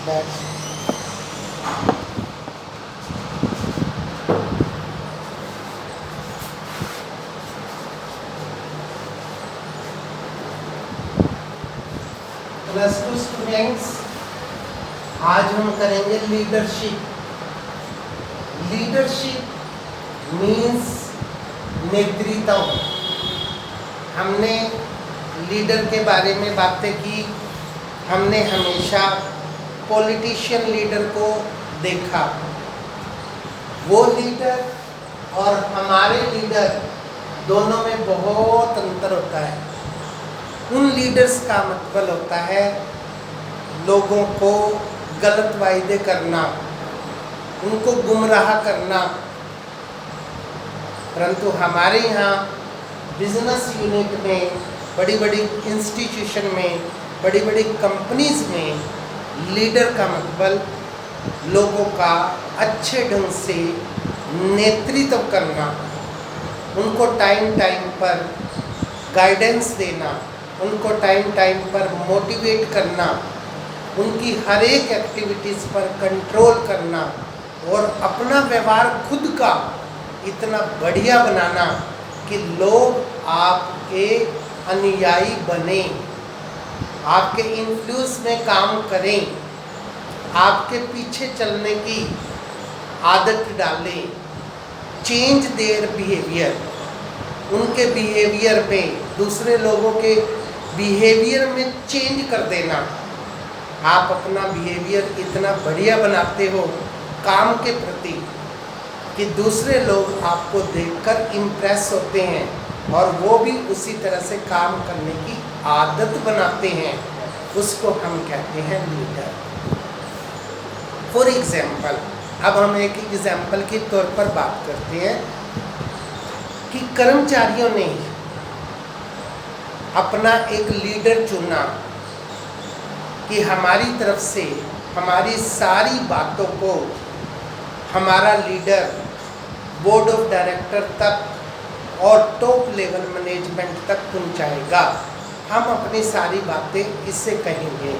बैठ। Plus two students, आज हम करेंगे लीडरशिप। लीडरशिप मीन्स नेतृत्व। हमने लीडर के बारे में बातें की। हमने हमेशा पॉलिटिशियन लीडर को देखा। वो लीडर और हमारे लीडर दोनों में बहुत अंतर होता है। उन लीडर्स का मतलब होता है लोगों को गलत वायदे करना, उनको गुमराह करना। परंतु हमारे यहाँ बिजनेस यूनिट में, बड़ी बड़ी इंस्टीट्यूशन में, बड़ी बड़ी कंपनीज में लीडर का मतलब लोगों का अच्छे ढंग से नेतृत्व करना, उनको टाइम टाइम पर गाइडेंस देना, उनको टाइम टाइम पर मोटिवेट करना, उनकी हर एक एक्टिविटीज़ पर कंट्रोल करना और अपना व्यवहार खुद का इतना बढ़िया बनाना कि लोग आपके अनुयायी बने, आपके इन्फ्लुएंस में काम करें, आपके पीछे चलने की आदत डालें। चेंज देयर बिहेवियर, उनके बिहेवियर में, दूसरे लोगों के बिहेवियर में चेंज कर देना। आप अपना बिहेवियर इतना बढ़िया बनाते हो काम के प्रति कि दूसरे लोग आपको देखकर इम्प्रेस होते हैं और वो भी उसी तरह से काम करने की आदत बनाते हैं। उसको हम कहते हैं लीडर। फॉर एग्जाम्पल, अब हम एक एग्जाम्पल के तौर पर बात करते हैं कि कर्मचारियों ने अपना एक लीडर चुना कि हमारी तरफ से हमारी सारी बातों को हमारा लीडर बोर्ड ऑफ डायरेक्टर तक और टॉप लेवल मैनेजमेंट तक पहुंचाएगा। हम अपनी सारी बातें इससे कहेंगे।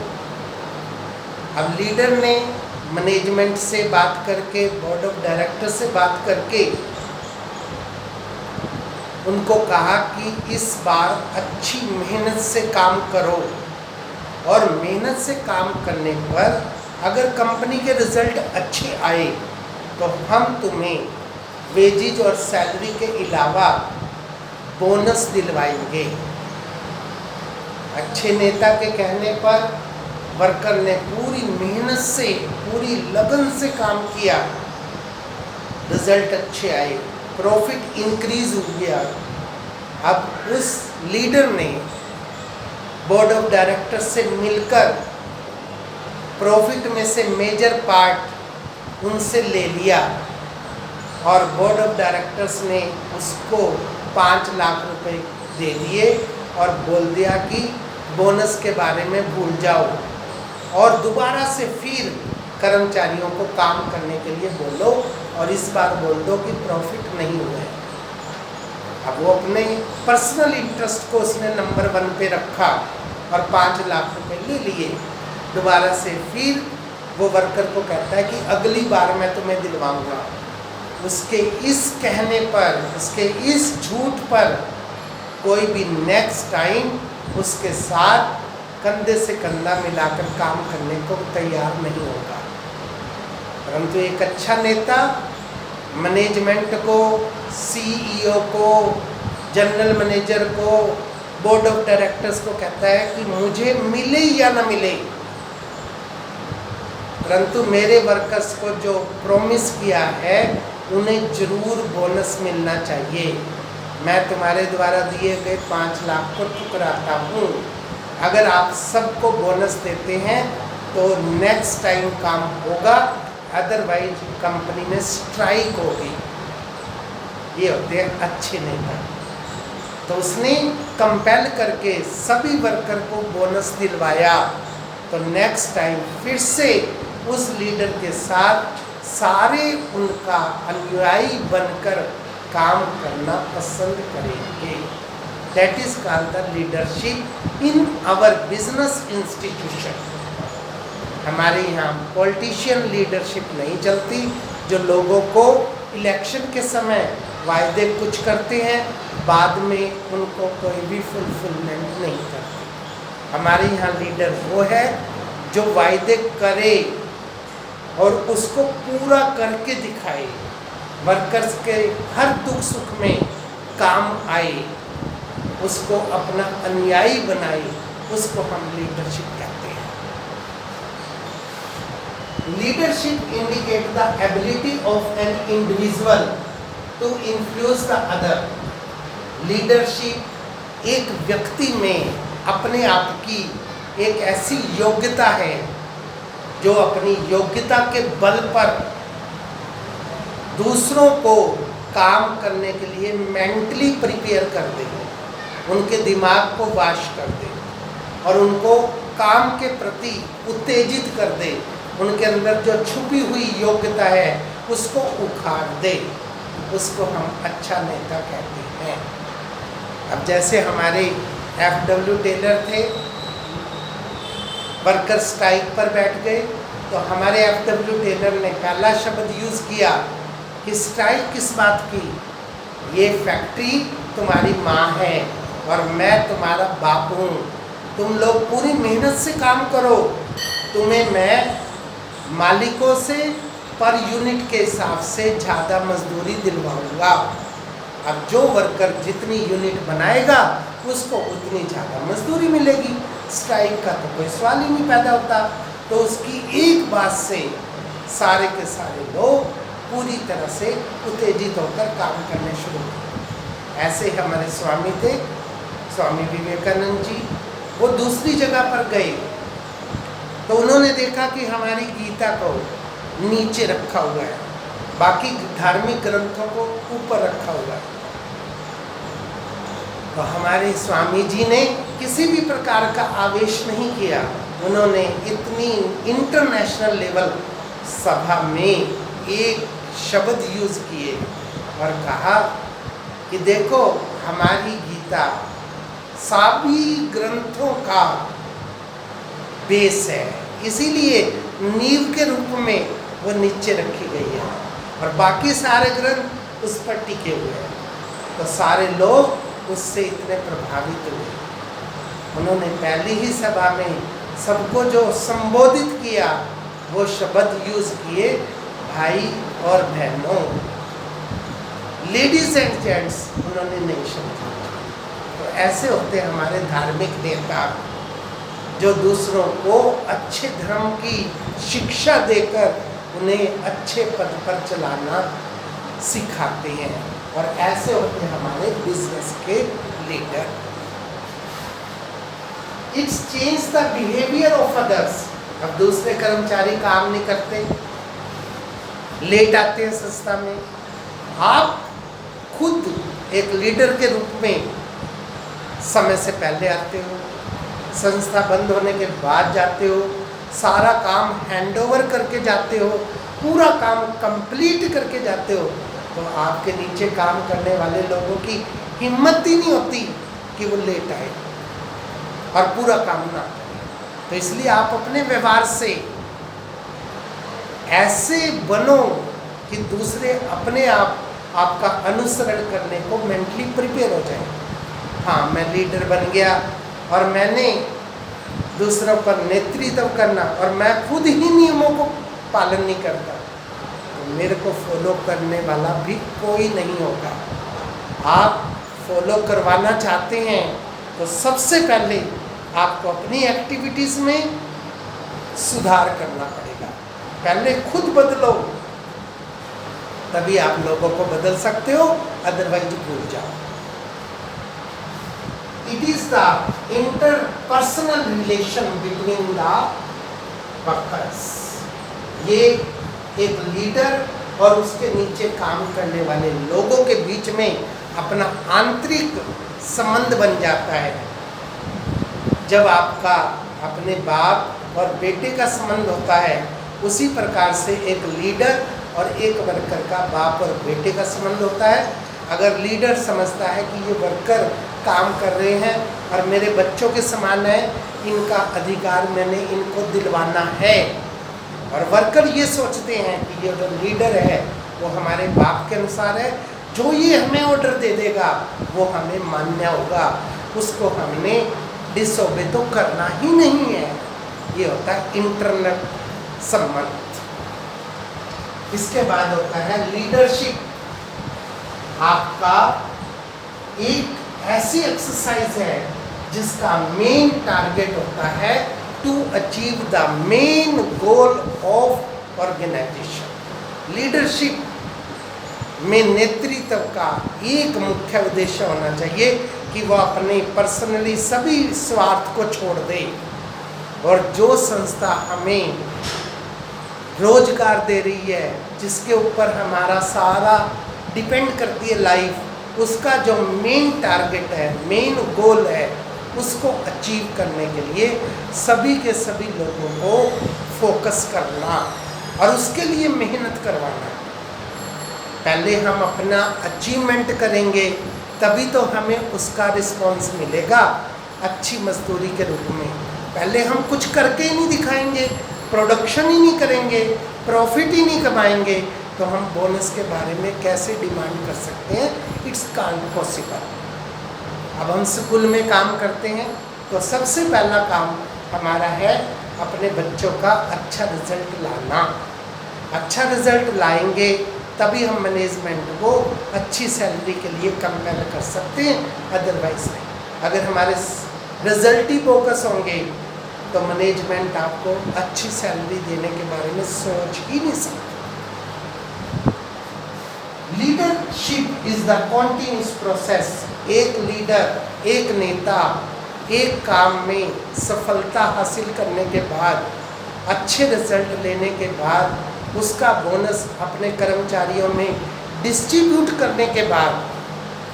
अब लीडर ने मैनेजमेंट से बात करके, बोर्ड ऑफ डायरेक्टर से बात करके उनको कहा कि इस बार अच्छी मेहनत से काम करो और मेहनत से काम करने पर अगर कंपनी के रिजल्ट अच्छे आए तो हम तुम्हें वेजेज और सैलरी के अलावा बोनस दिलवाएंगे। अच्छे नेता के कहने पर वर्कर ने पूरी मेहनत से, पूरी लगन से काम किया, रिजल्ट अच्छे आए, प्रॉफिट इंक्रीज हो गया। अब उस लीडर ने बोर्ड ऑफ डायरेक्टर से मिलकर प्रॉफिट में से मेजर पार्ट उनसे ले लिया और बोर्ड ऑफ डायरेक्टर्स ने उसको 5 लाख रुपए दे दिए और बोल दिया कि बोनस के बारे में भूल जाओ और दोबारा से फिर कर्मचारियों को काम करने के लिए बोलो और इस बार बोल दो कि प्रॉफिट नहीं हुआ है। अब वो अपने पर्सनल इंटरेस्ट को उसने नंबर 1 पे रखा और 5 लाख रुपए ले लिए। दोबारा से फिर वो वर्कर को कहता है कि अगली बार मैं तुम्हें दिलवाऊंगा। उसके इस कहने पर, उसके इस झूठ पर कोई भी नेक्स्ट टाइम उसके साथ कंधे से कंधा मिलाकर काम करने को तैयार नहीं होगा। परंतु एक अच्छा नेता मैनेजमेंट को, सीईओ को, जनरल मैनेजर को, बोर्ड ऑफ डायरेक्टर्स को कहता है कि मुझे मिले या ना मिले, परंतु मेरे वर्कर्स को जो प्रॉमिस किया है उन्हें जरूर बोनस मिलना चाहिए। मैं तुम्हारे द्वारा दिए गए 5 लाख को ठुकराता हूँ। अगर आप सबको बोनस देते हैं तो नेक्स्ट टाइम काम होगा, अदरवाइज कंपनी में स्ट्राइक होगी। ये होते हैं अच्छे नेता। तो उसने कंपेल करके सभी वर्कर को बोनस दिलवाया। तो नेक्स्ट टाइम फिर से उस लीडर के साथ सारे उनका अनुयायी बनकर काम करना पसंद करेंगे। That is called the leadership in our business institution. हमारे यहाँ पॉलिटिशियन लीडरशिप नहीं चलती, जो लोगों को इलेक्शन के समय वायदे कुछ करते हैं, बाद में उनको कोई भी फुलफिलमेंट नहीं करते। हमारे यहाँ लीडर वो है जो वायदे करे और उसको पूरा करके दिखाए, वर्कर्स के हर दुख सुख में काम आए, उसको अपना अनुयायी बनाए, उसको हम लीडरशिप कहते हैं। Leadership indicate the ability of an individual to influence the other. Leadership एक व्यक्ति में अपने आप की एक ऐसी योग्यता है जो अपनी योग्यता के बल पर दूसरों को काम करने के लिए मेंटली प्रिपेयर कर दे, उनके दिमाग को वाश कर दे और उनको काम के प्रति उत्तेजित कर दे, उनके अंदर जो छुपी हुई योग्यता है उसको उखाड़ दे, उसको हम अच्छा नेता कहते हैं। अब जैसे हमारे एफडब्ल्यू टेलर थे, वर्कर स्ट्राइक पर बैठ गए, तो हमारे एफडब्ल्यू टेलर ने पहला शब्द यूज़ किया कि स्ट्राइक किस बात की, ये फैक्ट्री तुम्हारी माँ है और मैं तुम्हारा बाप हूँ, तुम लोग पूरी मेहनत से काम करो, तुम्हें मैं मालिकों से पर यूनिट के हिसाब से ज़्यादा मजदूरी दिलवाऊंगा। अब जो वर्कर जितनी यूनिट बनाएगा उसको उतनी ज़्यादा मजदूरी मिलेगी। स्ट्राइक का तो कोई सवाल ही नहीं पैदा होता। तो उसकी एक बात से सारे के सारे लोग पूरी तरह से उत्तेजित होकर काम करने शुरू किए। ऐसे हमारे स्वामी थे, स्वामी विवेकानंद जी, वो दूसरी जगह पर गए तो उन्होंने देखा कि हमारी गीता को नीचे रखा हुआ है, बाकी धार्मिक ग्रंथों को ऊपर रखा हुआ है। तो हमारे स्वामी जी ने किसी भी प्रकार का आवेश नहीं किया, उन्होंने इतनी इंटरनेशनल लेवल सभा में एक शब्द यूज़ किए और कहा कि देखो हमारी गीता सभी ग्रंथों का बेस है, इसीलिए नींव के रूप में वो नीचे रखी गई है और बाकी सारे ग्रंथ उस पर टिके हुए हैं। तो सारे लोग उससे इतने प्रभावित हुए, उन्होंने पहली ही सभा में सबको जो संबोधित किया वो शब्द यूज़ किए, भाई और बहनों, लेडीज एंड जेंट्स, उन्होंने नहीं शब्द। तो ऐसे होते हमारे धार्मिक नेता जो दूसरों को अच्छे धर्म की शिक्षा देकर उन्हें अच्छे पद पर चलाना सिखाते हैं, और ऐसे होते हमारे बिजनेस के leader. It's change the behaviour of others. अब दूसरे कर्मचारी काम नहीं करते, लेट आते हैं संस्था में, आप खुद एक लीडर के रूप में समय से पहले आते हो, संस्था बंद होने के बाद जाते हो, सारा काम हैंडओवर करके जाते हो, पूरा काम कंप्लीट करके जाते हो, तो आपके नीचे काम करने वाले लोगों की हिम्मत ही नहीं होती कि वो लेट आए और पूरा काम ना करें। तो इसलिए आप अपने व्यवहार से ऐसे बनो कि दूसरे अपने आप आपका अनुसरण करने को मेंटली प्रिपेयर हो जाए। हाँ, मैं लीडर बन गया और मैंने दूसरों पर नेतृत्व करना और मैं खुद ही नियमों को पालन नहीं करता, तो मेरे को फॉलो करने वाला भी कोई नहीं होगा। आप फॉलो करवाना चाहते हैं तो सबसे पहले आपको अपनी एक्टिविटीज़ में सुधार करना पड़ेगा। पहले खुद बदलो, तभी आप लोगों को बदल सकते हो, अदरवाइज भूल जाओ। It is the interpersonal relation between the workers। ये एक लीडर और उसके नीचे काम करने वाले लोगों के बीच में अपना आंतरिक संबंध बन जाता है। जब आपका अपने बाप और बेटे का संबंध होता है, उसी प्रकार से एक लीडर और एक वर्कर का बाप और बेटे का संबंध होता है। अगर लीडर समझता है कि ये वर्कर काम कर रहे हैं और मेरे बच्चों के समान है, इनका अधिकार मैंने इनको दिलवाना है। और वर्कर ये सोचते हैं कि ये जो लीडर है वो हमारे बाप के अनुसार है, जो ये हमें ऑर्डर दे देगा वो हमें मान्य होगा, उसको हमने डिसओबे तो करना ही नहीं है। ये होता है इंटरनल संबंध। इसके बाद होता है लीडरशिप। आपका एक ऐसी एक्सरसाइज है जिसका मेन टारगेट होता है to achieve the main goal of organisation. Leadership में नेतृत्व का एक मुख्य उद्देश्य होना चाहिए कि वह अपने पर्सनली सभी स्वार्थ को छोड़ दे और जो संस्था हमें रोजगार दे रही है, जिसके ऊपर हमारा सारा डिपेंड करती है लाइफ, उसका जो मेन टारगेट है, मेन गोल है, उसको अचीव करने के लिए सभी के सभी लोगों को फोकस करना और उसके लिए मेहनत करवाना। पहले हम अपना अचीवमेंट करेंगे तभी तो हमें उसका रिस्पॉन्स मिलेगा अच्छी मजदूरी के रूप में। पहले हम कुछ करके ही नहीं दिखाएंगे, प्रोडक्शन ही नहीं करेंगे, प्रॉफिट ही नहीं कमाएंगे, तो हम बोनस के बारे में कैसे डिमांड कर सकते हैं? It's can't possible. अब हम स्कूल में काम करते हैं तो सबसे पहला काम हमारा है अपने बच्चों का अच्छा रिजल्ट लाना। अच्छा रिजल्ट लाएंगे तभी हम मैनेजमेंट को अच्छी सैलरी के लिए कंपेल कर सकते हैं, अदरवाइज नहीं। अगर हमारे रिजल्ट ही फोकस होंगे तो मैनेजमेंट आपको अच्छी सैलरी देने के बारे में सोच ही नहीं सकती। Leadership is the continuous process. एक लीडर, एक नेता एक काम में सफलता हासिल करने के बाद, अच्छे रिजल्ट लेने के बाद उसका बोनस अपने कर्मचारियों में डिस्ट्रीब्यूट करने के बाद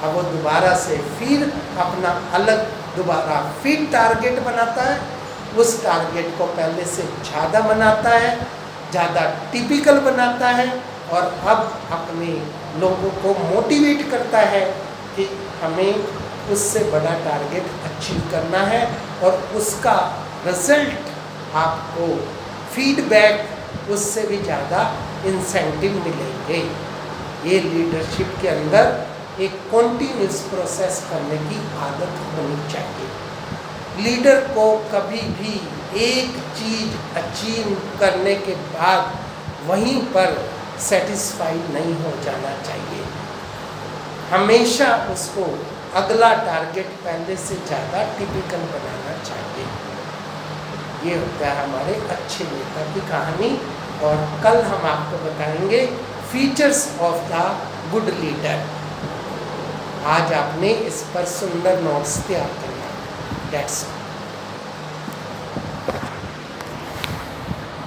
अब वो दोबारा से फिर अपना अलग दोबारा फिर टारगेट बनाता है। उस टारगेट को पहले से ज़्यादा बनाता है, ज़्यादा टिपिकल बनाता है और अब अपने लोगों को मोटिवेट करता है कि हमें उससे बड़ा टारगेट अचीव करना है और उसका रिजल्ट आपको फीडबैक उससे भी ज़्यादा इंसेंटिव मिलेंगे। ये लीडरशिप के अंदर एक कॉन्टिन्यूस प्रोसेस करने की आदत होनी चाहिए। लीडर को कभी भी एक चीज़ अचीव करने के बाद वहीं पर सेटिस्फाइड नहीं हो जाना चाहिए। हमेशा उसको अगला टारगेट पहले से ज़्यादा टिपिकल बनाना चाहिए। ये होता है हमारे अच्छे नेता की कहानी। और कल हम आपको बताएंगे features of the good leader. आज आपने इस पर सुंदर नोट्स तैयार करना। दैट्स